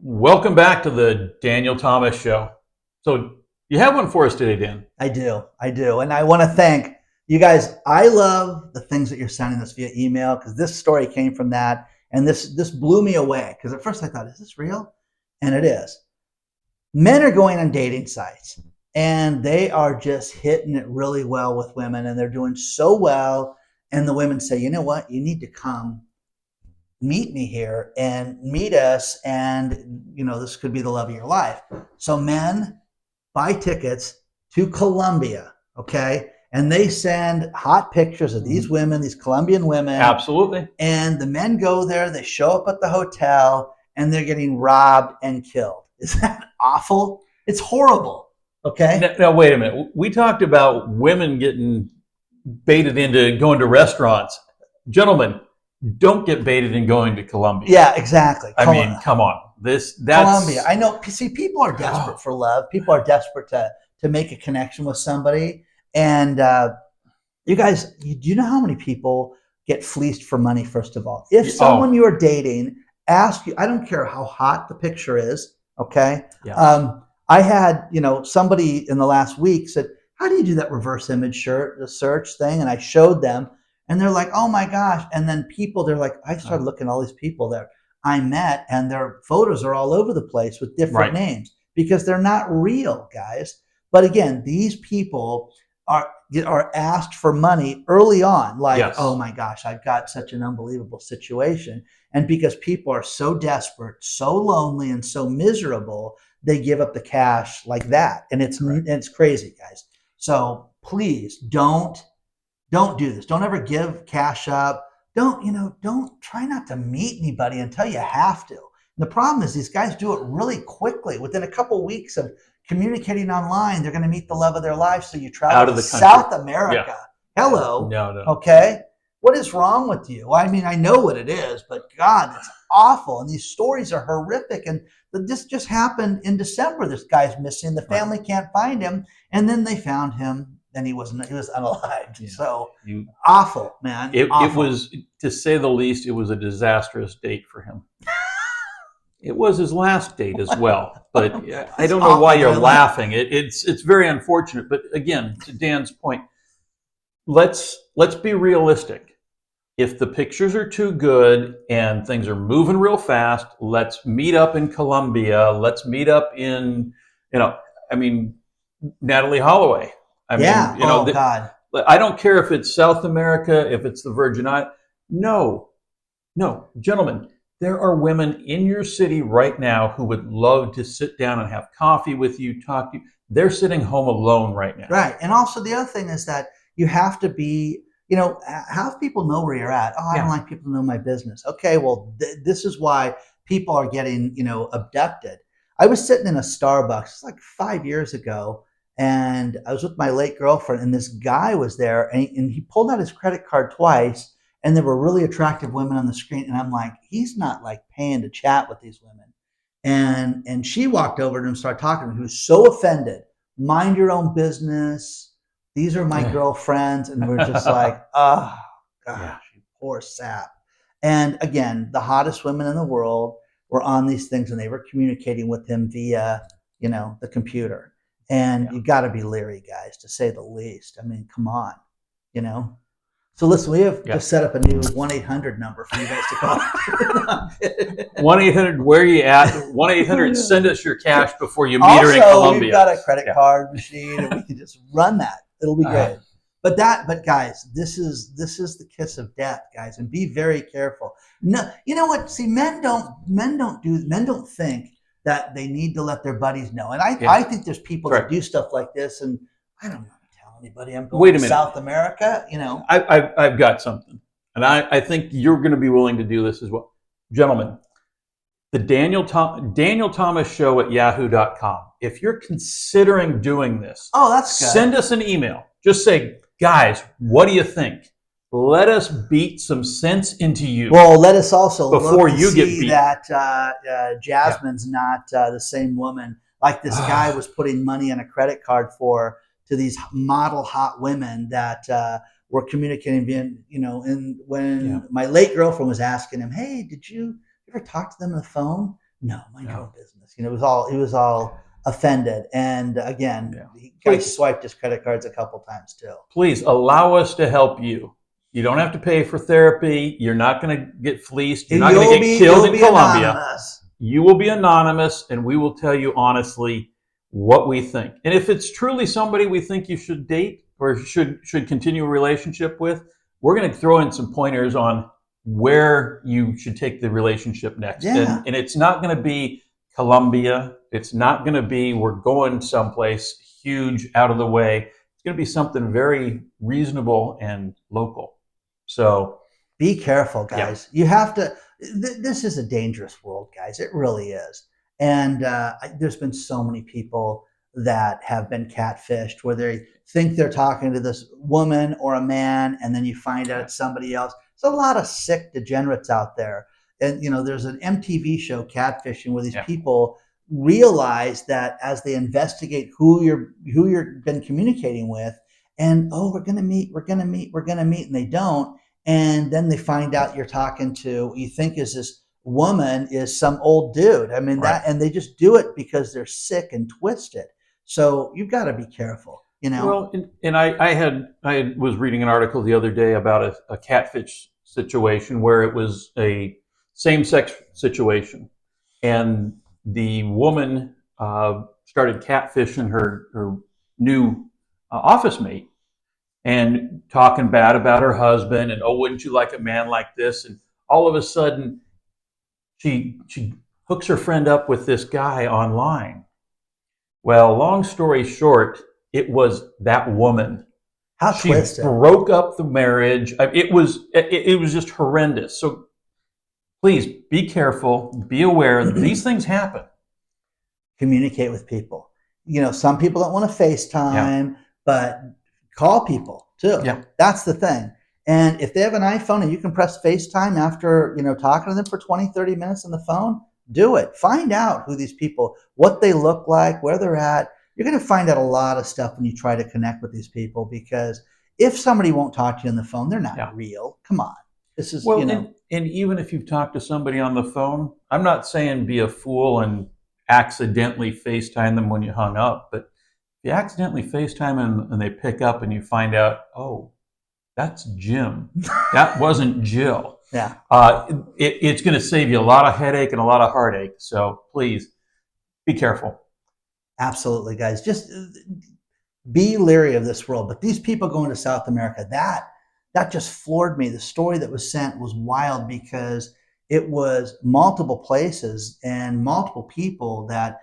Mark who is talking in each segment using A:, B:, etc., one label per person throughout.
A: Welcome back to the Daniel Thomas Show. So you have one for us today, Dan.
B: I do. And I want to thank you guys. I love the things that you're sending us via email because this story came from that. And this blew me away because at first I thought, is this real? And it is. Men are going on dating sites and they are just hitting it really well with women and they're doing so well. And the women say, you know what? You need to come meet me here and meet us. And, this could be the love of your life. So men buy tickets to Colombia, okay? And they send hot pictures of these women, these Colombian women.
A: Absolutely.
B: And the men go there, they show up at the hotel, and they're getting robbed and killed. Is that awful? It's horrible, okay?
A: Now, wait a minute. We talked about women getting baited into going to restaurants. Gentlemen, don't get baited in going to Colombia.
B: Yeah, exactly.
A: I mean, come on. That's
B: Colombia. I know. See, people are desperate for love. People are desperate to make a connection with somebody. And you guys, do you know how many people get fleeced for money? First of all, if someone you are dating asks you, I don't care how hot the picture is. Okay.
A: Yeah.
B: I had somebody in the last week said, "How do you do that reverse image search thing?" And I showed them, and they're like, "Oh my gosh!" And then they're like, I started looking at all these people that I met, and their photos are all over the place with different names because they're not real, guys. But again, these people are asked for money early on, like, oh my gosh, I've got such an unbelievable situation. And because people are so desperate, so lonely, and so miserable, they give up the cash like that. And it's crazy, guys. So please don't do this. Don't ever give cash up. Don't try not to meet anybody until you have to. And the problem is these guys do it really quickly. Within a couple of weeks of communicating online, they're going to meet the love of their life. So you travel
A: out of
B: to
A: the country.
B: South America. Yeah. Hello.
A: No.
B: Okay. What is wrong with you? I mean, I know what it is, but God, it's awful. And these stories are horrific. And this just happened in December. This guy's missing. The family can't find him. And then they found him and he was unalived. Yeah. So awful, man.
A: It was, to say the least, it was a disastrous date for him. It was his last date as well, but I don't know why you're laughing. It's very unfortunate. But again, to Dan's point, let's be realistic. If the pictures are too good and things are moving real fast, let's meet up in Colombia. Let's meet up in, Natalie Holloway.
B: God.
A: I don't care if it's South America, if it's the Virgin Islands. No, gentlemen, there are women in your city right now who would love to sit down and have coffee with you, talk to you. They're sitting home alone right now.
B: Right. And also the other thing is that you have to be, have people know where you're at. Oh, I don't like people to know my business. Okay, well, this is why people are getting, abducted. I was sitting in a Starbucks, it's like 5 years ago, and I was with my late girlfriend, and this guy was there, and he pulled out his credit card twice, and there were really attractive women on the screen, and I'm like, he's not like paying to chat with these women. And she walked over to him and started talking to him. He was so offended. Mind your own business. These are my girlfriends. And we're just like, oh, gosh, you poor sap. And again, the hottest women in the world were on these things, and they were communicating with him via, the computer. And you got to be leery, guys, to say the least. I mean, come on, So listen, we have just set up a new 1-800 number for you guys to call.
A: 1-800, where are you at? 1-800, send us your cash before you meet her in Colombia.
B: Also, we've got a credit card machine, and we can just run that. It'll be great. But guys, this is the kiss of death, guys, and be very careful. No, you know what? See, men don't think that they need to let their buddies know. And I think there's people that do stuff like this, and I don't know. Anybody. I'm going to South America,
A: I've got something. And I think you're going to be willing to do this as well. Gentlemen, the Daniel Thomas Show at yahoo.com. If you're considering doing this,
B: that's good.
A: Send us an email. Just say, guys, what do you think? Let us beat some sense into you.
B: Well, let us also
A: before
B: look to
A: you
B: see
A: get beat.
B: That Jasmine's not the same woman. Like this guy was putting money on a credit card to these model hot women that were communicating via, and when my late girlfriend was asking him, hey, did you ever talk to them on the phone? No, mind your
A: No.
B: own business. It was all offended. And again,
A: Yeah.
B: he
A: Please,
B: swiped his credit cards a couple times too.
A: please allow us to help you. You don't have to pay for therapy. You're not going to get fleeced. You're not going to get killed in Colombia.
B: Anonymous.
A: You will be anonymous, and we will tell you honestly what we think. And if it's truly somebody we think you should date or should continue a relationship with, we're going to throw in some pointers on where you should take the relationship next.
B: Yeah.
A: And it's not going to be Colombia. It's not going to be we're going someplace huge out of the way. It's going to be something very reasonable and local. So
B: be careful, guys. You have to. This is a dangerous world, guys. It really is. And there's been so many people that have been catfished where they think they're talking to this woman or a man, and then you find out it's somebody else. There's a lot of sick degenerates out there. And, there's an MTV show, Catfishing, where these people realize that as they investigate who you've been communicating with, and, oh, we're going to meet, and they don't. And then they find out you're talking to, you think is this woman is some old dude. I mean, and they just do it because they're sick and twisted. So you've got to be careful,
A: Well, and I was reading an article the other day about a catfish situation where it was a same-sex situation. And the woman started catfishing her new office mate and talking bad about her husband and, oh, wouldn't you like a man like this? And all of a sudden, she hooks her friend up with this guy online. Well, long story short, it was that woman.
B: How
A: she
B: twisted.
A: Broke up the marriage. It was just horrendous. So please be careful, be aware. These things happen.
B: Communicate with people. Some people don't want to FaceTime, but call people too.
A: Yeah.
B: That's the thing. And if they have an iPhone and you can press FaceTime after, talking to them for 20, 30 minutes on the phone, do it. Find out who these people, what they look like, where they're at. You're going to find out a lot of stuff when you try to connect with these people, because if somebody won't talk to you on the phone, they're not real. Come on. This is,
A: and even if you've talked to somebody on the phone, I'm not saying be a fool and accidentally FaceTime them when you hung up, but if you accidentally FaceTime them and they pick up and you find out, oh, that's Jim. That wasn't Jill.
B: Yeah.
A: It's going to save you a lot of headache and a lot of heartache. So please be careful.
B: Absolutely, guys. Just be leery of this world. But these people going to South America, that just floored me. The story that was sent was wild because it was multiple places and multiple people that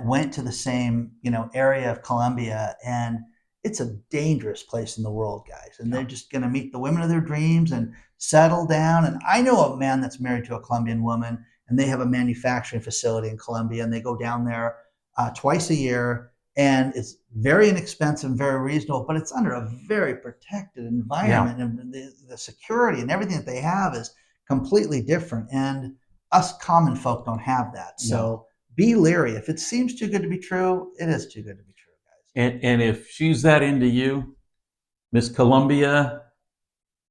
B: went to the same, area of Colombia. And it's a dangerous place in the world, guys. And they're just going to meet the women of their dreams and settle down. And I know a man that's married to a Colombian woman, and they have a manufacturing facility in Colombia, and they go down there twice a year. And it's very inexpensive and very reasonable, but it's under a very protected environment. Yeah. And the security and everything that they have is completely different. And us common folk don't have that. So be leery. If it seems too good to be true, it is too good to be true, guys.
A: And if she's that into you, Miss Colombia,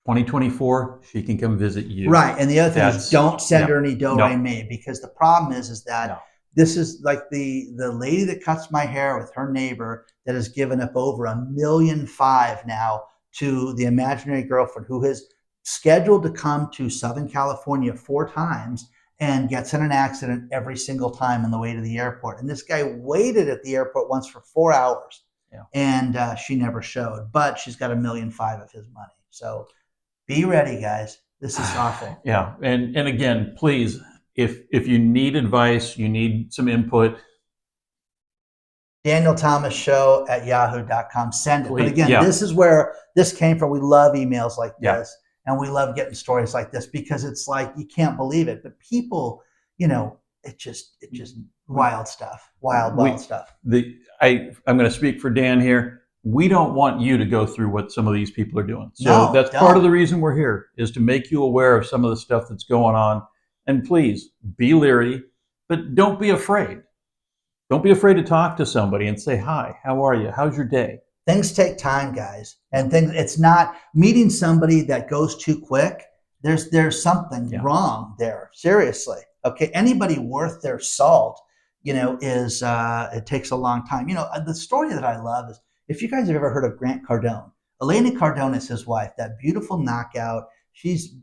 A: 2024, she can come visit you.
B: Right. And the other thing is, don't send her any do-re-mi, because the problem is that this is like the lady that cuts my hair with her neighbor that has given up over $1.5 million now to the imaginary girlfriend, who has scheduled to come to Southern California 4 times and gets in an accident every single time on the way to the airport. And this guy waited at the airport once for 4 hours, and she never showed. But she's got $1.5 million of his money. So be ready, guys. This is awful.
A: Yeah. And again, please, if you need advice, you need some input,
B: DanielThomasShow@yahoo.com. Send it.
A: Please.
B: But again, this is where this came from. We love emails like this, and we love getting stories like this, because it's like, you can't believe it. But people, it just wild stuff. Wild stuff.
A: I'm going to speak for Dan here. We don't want you to go through what some of these people are doing. So that's part of the reason we're here, is to make you aware of some of the stuff that's going on. And please be leery, but don't be afraid. Don't be afraid to talk to somebody and say, hi, how are you? How's your day?
B: Things take time, guys. And it's not meeting somebody that goes too quick. There's something wrong there. Seriously. Okay, anybody worth their salt, is it takes a long time. The story that I love is, if you guys have ever heard of Grant Cardone. Elena Cardone is his wife, that beautiful knockout. She's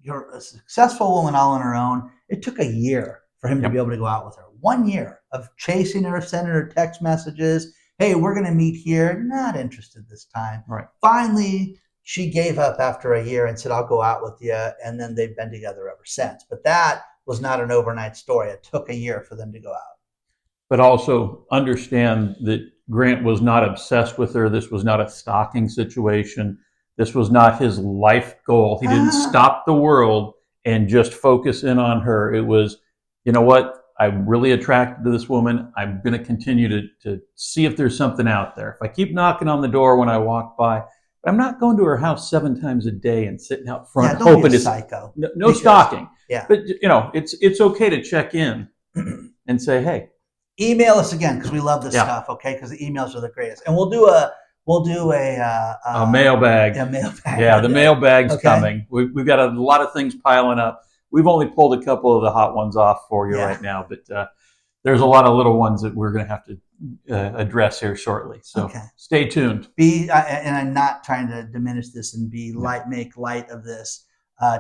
B: you're a successful woman all on her own. It took a year for him to be able to go out with her. 1 year of chasing her, sending her text messages. Hey, we're going to meet here. Not interested this time.
A: Right.
B: Finally, she gave up after a year and said, I'll go out with you. And then they've been together ever since. But that was not an overnight story. It took a year for them to go out.
A: But also understand that Grant was not obsessed with her. This was not a stalking situation. This was not his life goal. He didn't stop the world and just focus in on her. It was, you know what? I'm really attracted to this woman. I'm going to continue to see if there's something out there. If I keep knocking on the door when I walk by, but I'm not going to her house 7 times a day and sitting out front
B: don't
A: hoping
B: be a
A: to
B: psycho.
A: no stalking.
B: Yeah.
A: But it's okay to check in and say, hey,
B: email us again, because we love this stuff. Okay, because the emails are the greatest, and we'll do a
A: mailbag.
B: A mailbag.
A: Yeah, the mailbag's
B: Okay.
A: coming. We've got a lot of things piling up. We've only pulled a couple of the hot ones off for you right now, but there's a lot of little ones that we're going to have to address here shortly. So stay tuned.
B: And I'm not trying to diminish this and make light of this.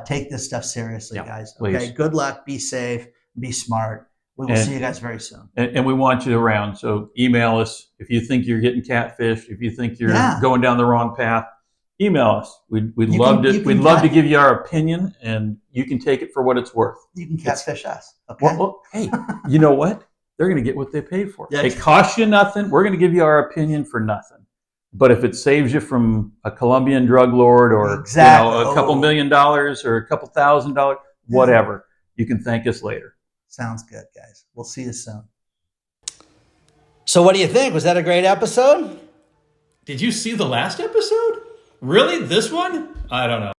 B: Take this stuff seriously, guys. Okay.
A: Please.
B: Good luck. Be safe. Be smart. We will see you guys very soon.
A: And we want you around. So email us if you think you're getting catfished. If you think you're going down the wrong path, email us. We'd love to give you our opinion, and you can take it for what it's worth.
B: You can catfish us. Okay.
A: Well, hey, you know what? They're going to get what they paid for. It costs you nothing. We're going to give you our opinion for nothing. But if it saves you from a Colombian drug lord or a couple $1 million or a couple $1,000, whatever, you can thank us later.
B: Sounds good, guys. We'll see you soon.
C: So what do you think? Was that a great episode?
D: Did you see the last episode? Really? This one? I don't know.